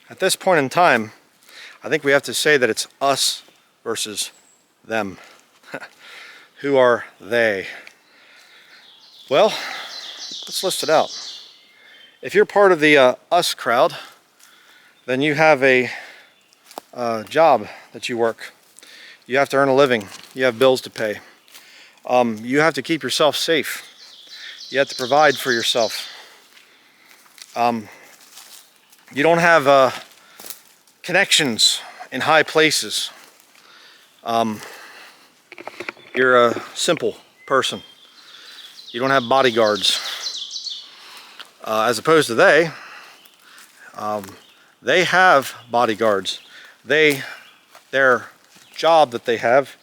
At this point in time, I think we have to say that it's us versus them. Who are they? Well, let's list it out. If you're part of the us crowd, then you have a job that you work. You have to earn a living. You have bills to pay. You have to keep yourself safe. You have to provide for yourself. You don't have connections in high places. You're a simple person. You don't have bodyguards. As opposed to they have bodyguards. Their job that they have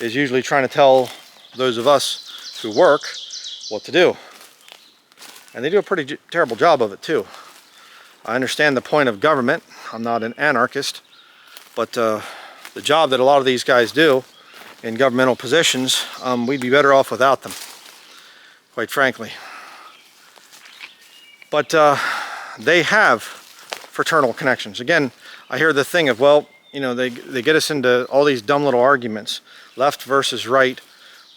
is usually trying to tell those of us who work what to do. And they do a pretty terrible job of it too. I understand the point of government. I'm not an anarchist, but the job that a lot of these guys do in governmental positions, we'd be better off without them, quite frankly. But they have fraternal connections. Again, I hear the thing of, well, you know, they get us into all these dumb little arguments, left versus right,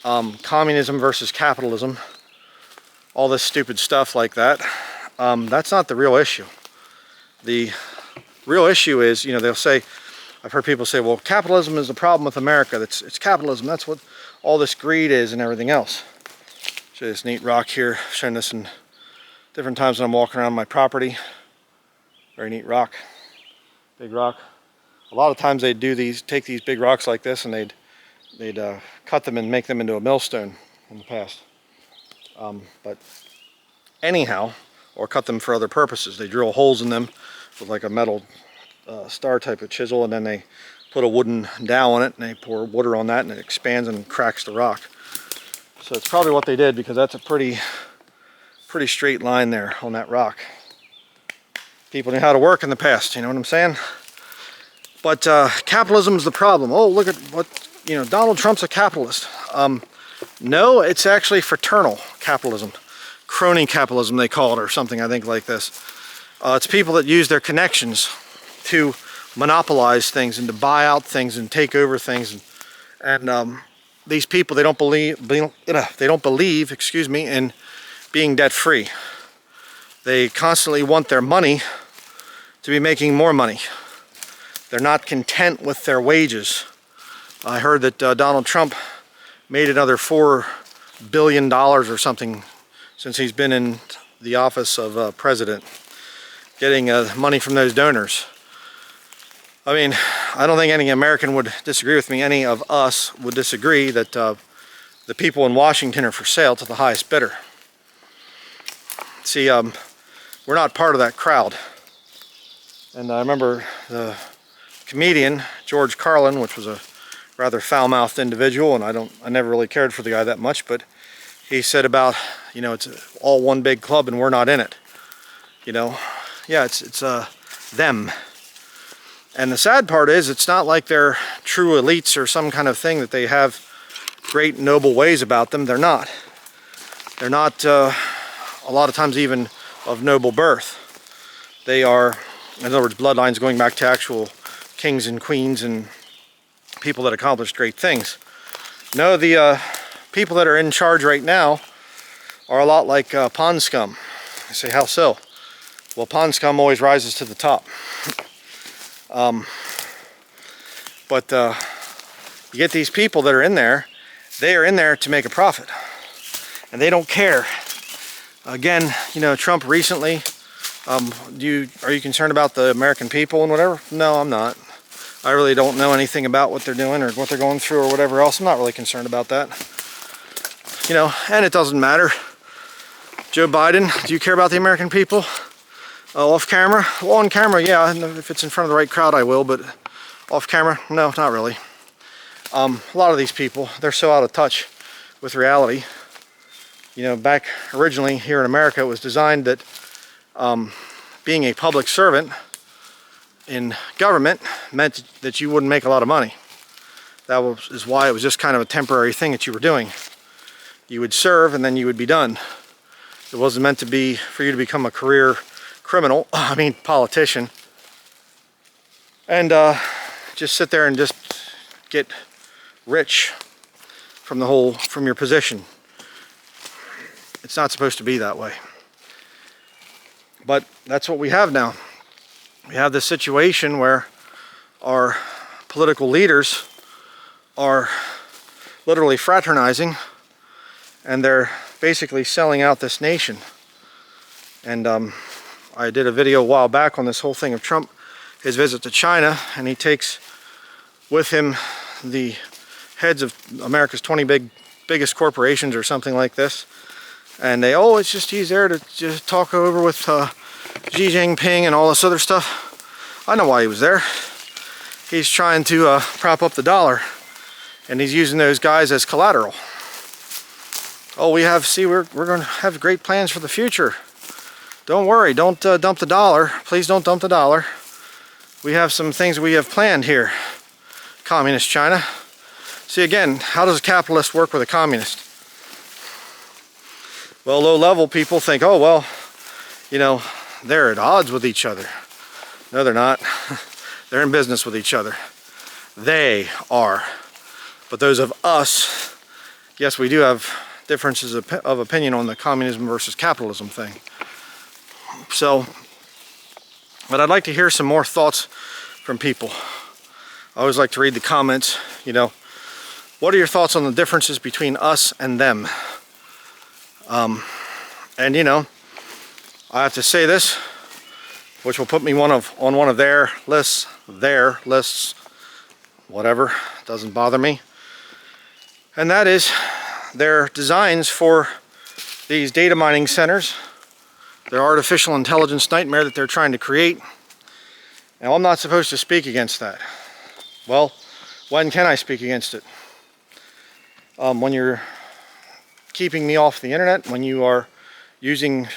communism versus capitalism, all this stupid stuff like that. That's not the real issue. The real issue is, you know, they'll say, I've heard people say, well, capitalism is the problem with America. It's capitalism. That's what all this greed is and everything else. Show you this neat rock here. I've shown this in different times when I'm walking around my property. Very neat rock. Big rock. A lot of times they'd take these big rocks like this and they'd cut them and make them into a millstone in the past. But anyhow, or cut them for other purposes. They drill holes in them with like a metal star type of chisel, and then they put a wooden dowel on it and they pour water on that and it expands and cracks the rock. So it's probably what they did, because that's a pretty straight line there on that rock. People knew how to work in the past, you know what I'm saying? But capitalism is the problem. Oh, look at what, you know, Donald Trump's a capitalist. No, it's actually fraternal capitalism. Crony capitalism, they call it, or something, I think, like this. It's people that use their connections to monopolize things and to buy out things and take over things. And these people, they don't believe, excuse me, in being debt-free. They constantly want their money to be making more money. They're not content with their wages. I heard that Donald Trump made another $4 billion or something since he's been in the office of president, getting money from those donors. I mean, I don't think any American would disagree with me. Any of us would disagree that the people in Washington are for sale to the highest bidder. See, we're not part of that crowd. And I remember the comedian George Carlin, which was a rather foul-mouthed individual, and I never really cared for the guy that much, but he said about, you know, it's all one big club and we're not in it. You know, yeah, it's them. And the sad part is, it's not like they're true elites or some kind of thing that they have great noble ways about them. They're not. They're not a lot of times even of noble birth. They are, in other words, bloodlines going back to actual kings and queens and people that accomplished great things. No, the people that are in charge right now are a lot like pond scum. I say, how so? Well, pond scum always rises to the top. But you get these people that are in there, they are in there to make a profit. And they don't care. Again, you know, Trump recently, are you concerned about the American people and whatever? No, I'm not. I really don't know anything about what they're doing or what they're going through or whatever else. I'm not really concerned about that. You know, and it doesn't matter. Joe Biden, do you care about the American people? Off camera? Well, on camera, yeah. If it's in front of the right crowd, I will, but off camera, no, not really. A lot of these people, they're so out of touch with reality. You know, back originally here in America, it was designed that being a public servant in government meant that you wouldn't make a lot of money. That is why it was just kind of a temporary thing that you were doing. You would serve and then you would be done. It wasn't meant to be for you to become a career criminal, politician. and just sit there and just get rich from your position. It's not supposed to be that way. But that's what we have now. We have this situation where our political leaders are literally fraternizing, and they're basically selling out this nation. And I did a video a while back on this whole thing of Trump, his visit to China, and he takes with him the heads of America's 20 biggest corporations or something like this. And they, oh, it's just he's there to just talk over with Xi Jinping and all this other stuff. I know why he was there. He's trying to prop up the dollar, and he's using those guys as collateral. Oh, we're going to have great plans for the future. Don't worry, don't dump the dollar. Please don't dump the dollar. We have some things we have planned here, Communist China. See, again, how does a capitalist work with a communist? Well, low-level people think, oh, well, you know, they're at odds with each other. No, they're not. They're in business with each other. They are. But those of us, yes, we do have differences of opinion on the communism versus capitalism thing. So, but I'd like to hear some more thoughts from people. I always like to read the comments, you know. What are your thoughts on the differences between us and them? And you know, I have to say this, which will put me on one of their lists, whatever, doesn't bother me. And that is their designs for these data mining centers, their artificial intelligence nightmare that they're trying to create. Now, I'm not supposed to speak against that. Well, when can I speak against it? When you're keeping me off the internet, when you are using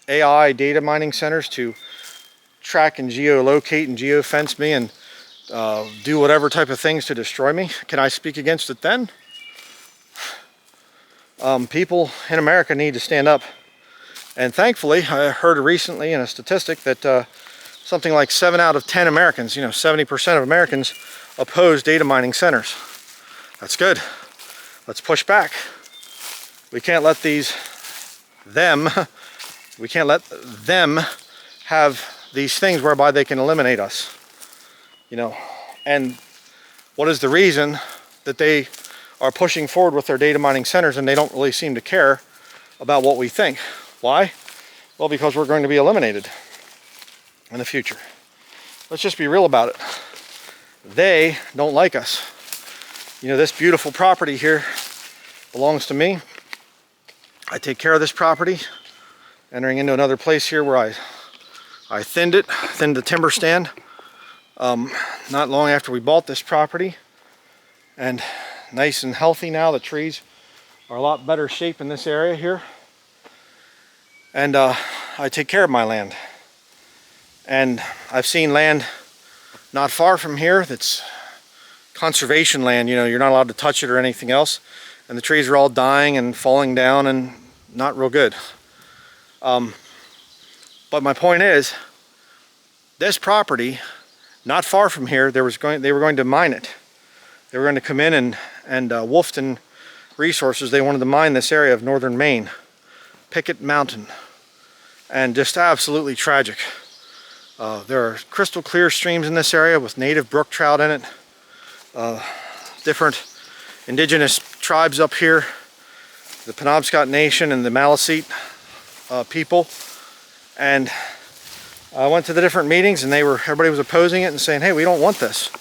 AI data mining centers to track and geolocate and geofence me and do whatever type of things to destroy me, can I speak against it then? People in America need to stand up. And thankfully, I heard recently in a statistic that something like 7 out of 10 Americans, 70% of Americans oppose data mining centers. That's good. Let's push back. We can't let them have these things whereby they can eliminate us. And what is the reason that they are pushing forward with their data mining centers and they don't really seem to care about what we think? Why? Well, because we're going to be eliminated in the future. Let's just be real about it. They don't like us. This beautiful property here belongs to me. I take care of this property. Entering into another place here where I thinned the timber stand not long after we bought this property. And nice and healthy now. The trees are a lot better shape in this area here. And I take care of my land. And I've seen land not far from here that's conservation land. You're not allowed to touch it or anything else. And the trees are all dying and falling down and not real good. But my point is, this property, not far from here, they were going to mine it. They were going to come in and Wolfton Resources, they wanted to mine this area of northern Maine, Pickett Mountain. And just absolutely tragic. There are crystal clear streams in this area with native brook trout in it. Different indigenous tribes up here, the Penobscot Nation and the Maliseet people. And I went to the different meetings and everybody was opposing it and saying, hey, we don't want this.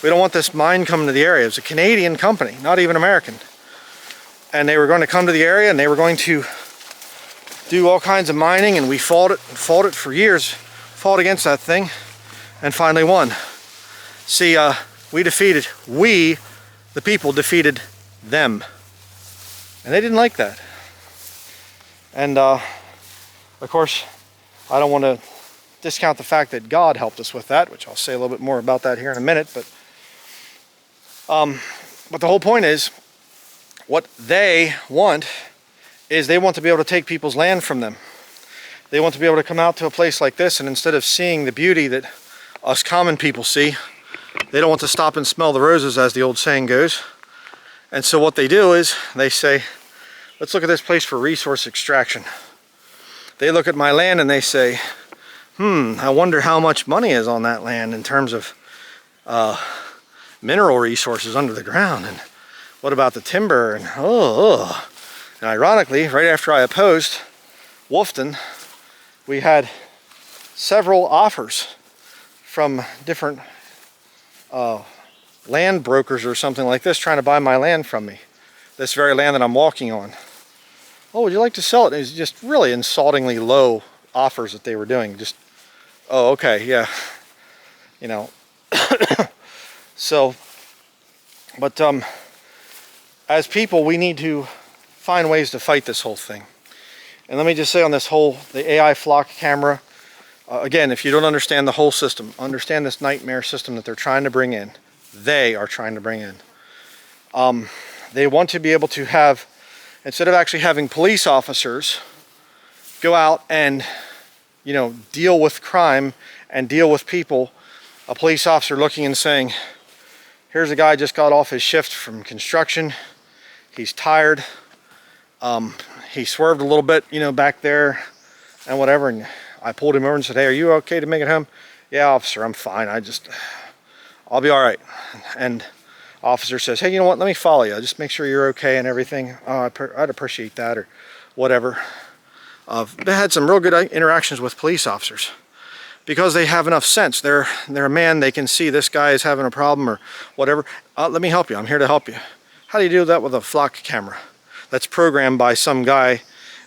We don't want this mine coming to the area. It was a Canadian company, not even American. And they were going to come to the area and they were going to do all kinds of mining, and we fought it for years, fought against that thing, and finally won. See, we, the people, defeated them. And they didn't like that. And of course, I don't want to discount the fact that God helped us with that, which I'll say a little bit more about that here in a minute. But the whole point is, what they want is they want to be able to take people's land from them. They want to be able to come out to a place like this, and instead of seeing the beauty that us common people see. They don't want to stop and smell the roses, as the old saying goes. And so what they do is they say, let's look at this place for resource extraction. They look at my land and they say, I wonder how much money is on that land in terms of mineral resources under the ground, and what about the timber, and And ironically, right after I opposed Wolfton, we had several offers from different land brokers or something like this trying to buy my land from me. This very land that I'm walking on. Oh, would you like to sell it? It was just really insultingly low offers that they were doing. Just, oh, okay, yeah. You know. So, but as people, we need to find ways to fight this whole thing. And let me just say on this whole, the AI flock camera, again, if you don't understand the whole system, understand this nightmare system that they're trying to bring in. They are trying to bring in. They want to be able to have, instead of actually having police officers go out and, you know, deal with crime and deal with people, a police officer looking and saying, here's a guy just got off his shift from construction. He's tired. He swerved a little bit, you know, back there and whatever. And I pulled him over and said, hey, are you okay to make it home? Yeah, officer, I'm fine. I'll be all right. And officer says, hey, you know what? Let me follow you. Just make sure you're okay and everything. Oh, I'd appreciate that, or whatever. I've had some real good interactions with police officers because they have enough sense. They're a man. They can see this guy is having a problem or whatever. Let me help you. I'm here to help you. How do you do that with a flock camera that's programmed by some guy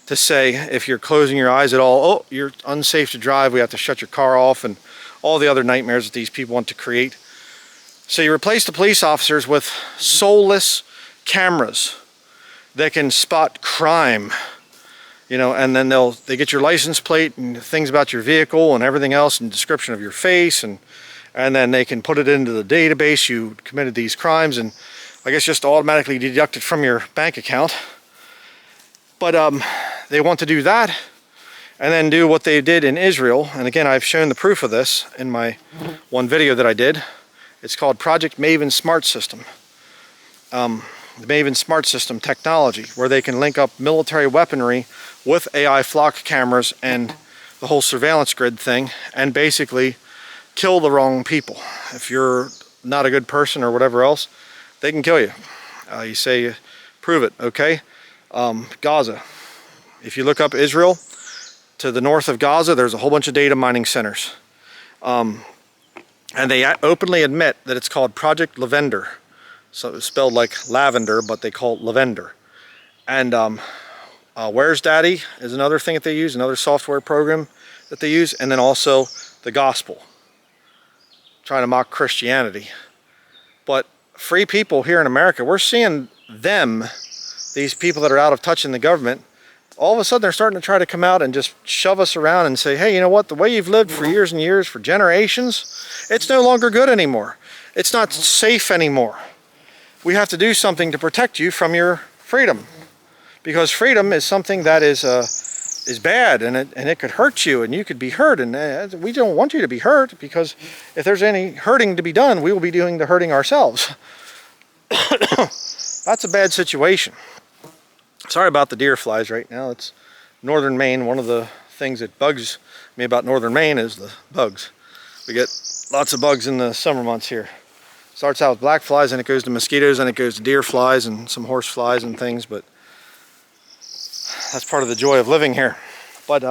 to say, if you're closing your eyes at all, oh, you're unsafe to drive, we have to shut your car off, and all the other nightmares that these people want to create. So you replace the police officers with soulless cameras that can spot crime, you know, and then they get your license plate and things about your vehicle and everything else and description of your face, and then they can put it into the database. You committed these crimes, and I guess just automatically deduct it from your bank account. But they want to do that and then do what they did in Israel. And again, I've shown the proof of this in my one video that I did. It's called Project Maven Smart System. The Maven Smart System technology, where they can link up military weaponry with AI flock cameras and the whole surveillance grid thing, and basically kill the wrong people. If you're not a good person or whatever else, they can kill you. You say, prove it, okay? Gaza. If you look up Israel, to the north of Gaza, there's a whole bunch of data mining centers. And they openly admit that it's called Project Lavender. So it's spelled like lavender, but they call it Lavender. And Where's Daddy is another thing that they use, another software program that they use. And then also the gospel, trying to mock Christianity. But free people here in America, we're seeing them, these people that are out of touch in the government, all of a sudden they're starting to try to come out and just shove us around and say, hey, you know what, the way you've lived for years and years, for generations, it's no longer good anymore. It's not safe anymore. We have to do something to protect you from your freedom, because freedom is something that is bad, and it could hurt you, and you could be hurt, and we don't want you to be hurt, because if there's any hurting to be done, we will be doing the hurting ourselves. That's a bad situation. Sorry about the deer flies right now. It's northern Maine. One of the things that bugs me about northern Maine is the bugs. We get lots of bugs in the summer months here. Starts out with black flies, and it goes to mosquitoes, and it goes to deer flies and some horse flies and things, but that's part of the joy of living here. But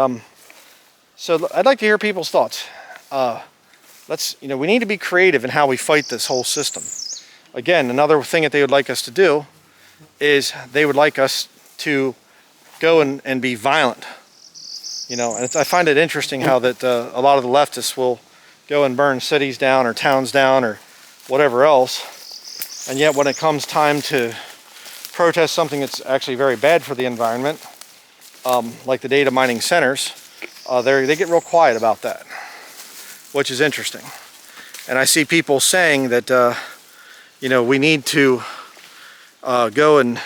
so I'd like to hear people's thoughts. We need to be creative in how we fight this whole system. Again, another thing that they would like us to do is they would like us to go and be violent. You know, and I find it interesting how that a lot of the leftists will go and burn cities down or towns down or whatever else, and yet when it comes time to protest something that's actually very bad for the environment, like the data mining centers, they get real quiet about that, which is interesting. And I see people saying that we need to go and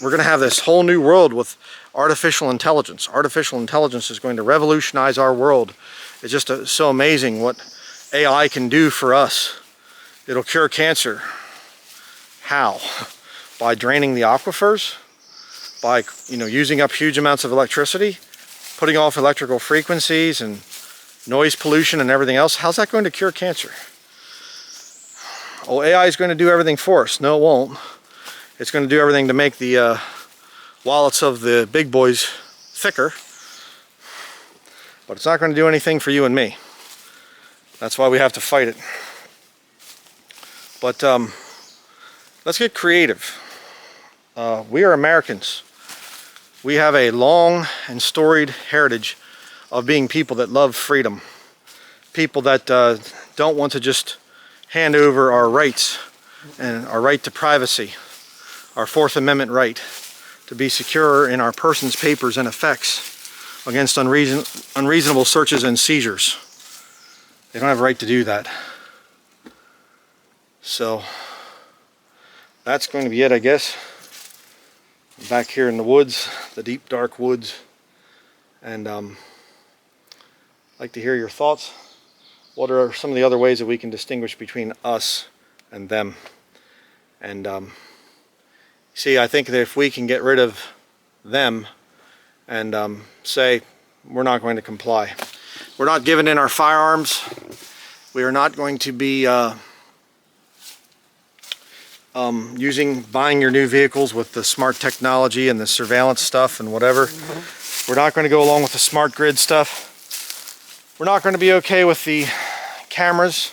we're going to have this whole new world with artificial intelligence. Artificial intelligence is going to revolutionize our world. It's just so amazing what AI can do for us. It'll cure cancer. How? By draining the aquifers, by using up huge amounts of electricity, putting off electrical frequencies and noise pollution and everything else. How's that going to cure cancer? Oh, AI is going to do everything for us. No, it won't. It's going to do everything to make the wallets of the big boys thicker, but it's not going to do anything for you and me. That's why we have to fight it. But let's get creative. We are Americans. We have a long and storied heritage of being people that love freedom. People that don't want to just hand over our rights and our right to privacy, our Fourth Amendment right to be secure in our persons, papers, and effects against unreasonable searches and seizures. They don't have a right to do that. So that's going to be it, I guess. Back here in the woods, the deep dark woods, and I'd like to hear your thoughts. What are some of the other ways that we can distinguish between us and them? And see, I think that if we can get rid of them and say we're not going to comply, we're not giving in our firearms, we are not going to be buying your new vehicles with the smart technology and the surveillance stuff and whatever. We're not going to go along with the smart grid stuff. We're not going to be okay with the cameras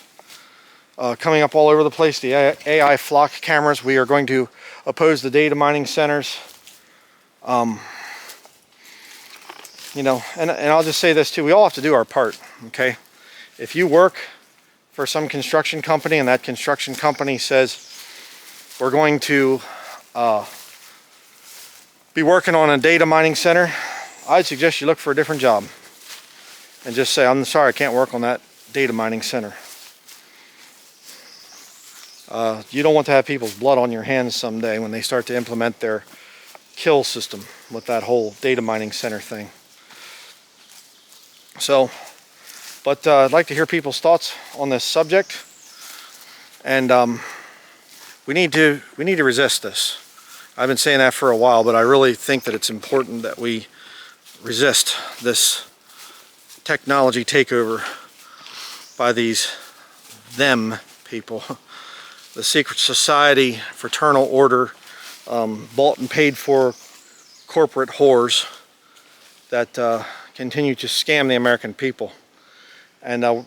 coming up all over the place, the AI flock cameras. We are going to oppose the data mining centers. And I'll just say this too, we all have to do our part, okay? If you work for some construction company and that construction company says, we're going to be working on a data mining center, I'd suggest you look for a different job and just say, I'm sorry, I can't work on that data mining center. You don't want to have people's blood on your hands someday when they start to implement their kill system with that whole data mining center thing. So, but I'd like to hear people's thoughts on this subject, and we need to resist this. I've been saying that for a while, but I really think that it's important that we resist this technology takeover by these them people. The secret society, fraternal order, bought and paid for corporate whores that continue to scam the American people. And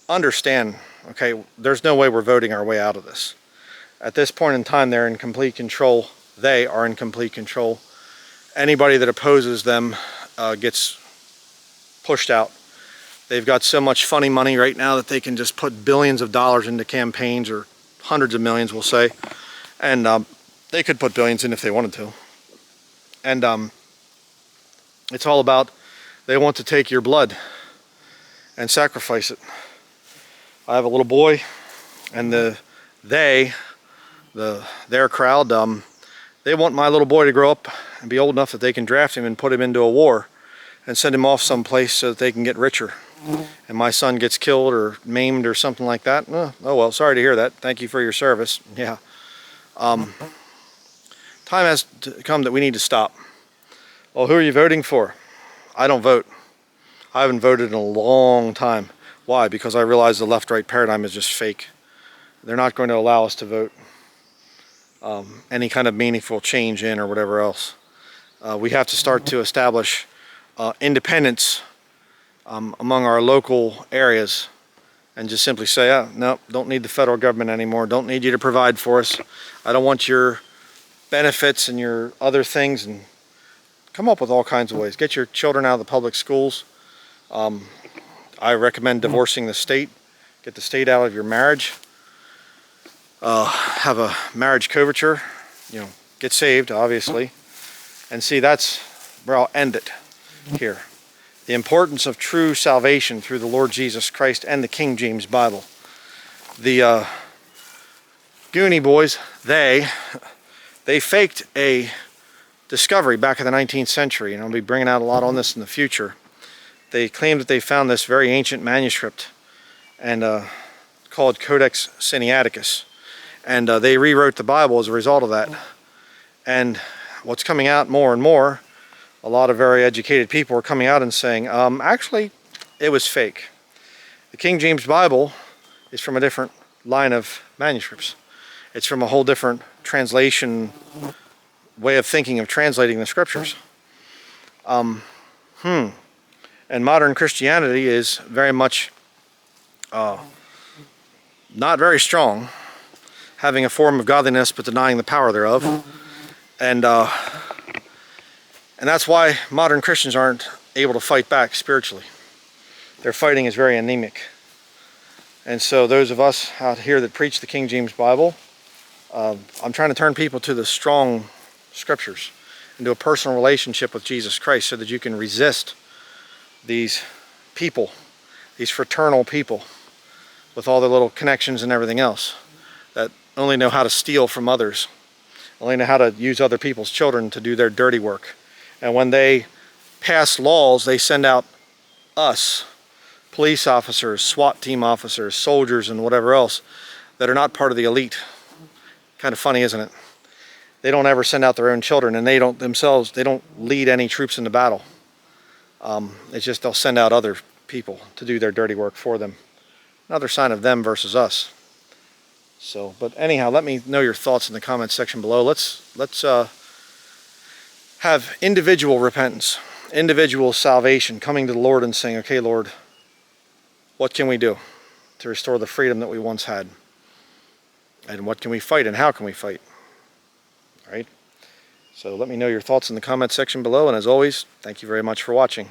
understand, okay, there's no way we're voting our way out of this. At this point in time, they're in complete control. They are in complete control. Anybody that opposes them gets pushed out. They've got so much funny money right now that they can just put billions of dollars into campaigns, or hundreds of millions, we'll say. And they could put billions in if they wanted to. And it's all about, they want to take your blood and sacrifice it. I have a little boy, and their crowd, they want my little boy to grow up and be old enough that they can draft him and put him into a war and send him off someplace so that they can get richer. And my son gets killed or maimed or something like that. Oh well, sorry to hear that. Thank you for your service. Yeah. Time has come that we need to stop. Well, who are you voting for? I don't vote. I haven't voted in a long time. Why? Because I realize the left-right paradigm is just fake. They're not going to allow us to vote any kind of meaningful change in or whatever else. We have to start to establish independence among our local areas and just simply say, oh, no, don't need the federal government anymore. Don't need you to provide for us. I don't want your benefits and your other things. And come up with all kinds of ways. Get your children out of the public schools. I recommend divorcing the state. Get the state out of your marriage. Have a marriage coverture. Get saved, obviously. And see, that's where I'll end it here. The importance of true salvation through the Lord Jesus Christ and the King James Bible. The Goonie boys, they faked a discovery back in the 19th century, and I'll be bringing out a lot on this in the future. They claimed that they found this very ancient manuscript and called Codex Sinaiticus. And they rewrote the Bible as a result of that. And what's coming out more and more, a lot of very educated people are coming out and saying, actually, it was fake. The King James Bible is from a different line of manuscripts. It's from a whole different translation, way of thinking of translating the scriptures. And modern Christianity is very much not very strong, having a form of godliness but denying the power thereof. And that's why modern Christians aren't able to fight back spiritually. Their fighting is very anemic. And so those of us out here that preach the King James Bible, I'm trying to turn people to the strong scriptures, into a personal relationship with Jesus Christ, so that you can resist these people, these fraternal people, with all their little connections and everything else, that only know how to steal from others, only know how to use other people's children to do their dirty work. And when they pass laws, they send out us, police officers, SWAT team officers, soldiers, and whatever else, that are not part of the elite. Kind of funny, isn't it? They don't ever send out their own children, and they don't lead any troops into battle. It's just they'll send out other people to do their dirty work for them. Another sign of them versus us. So, but anyhow, let me know your thoughts in the comments section below. Let's have individual repentance, individual salvation, coming to the Lord and saying, okay, Lord, what can we do to restore the freedom that we once had? And what can we fight, and how can we fight? All right? So let me know your thoughts in the comments section below, and as always, thank you very much for watching.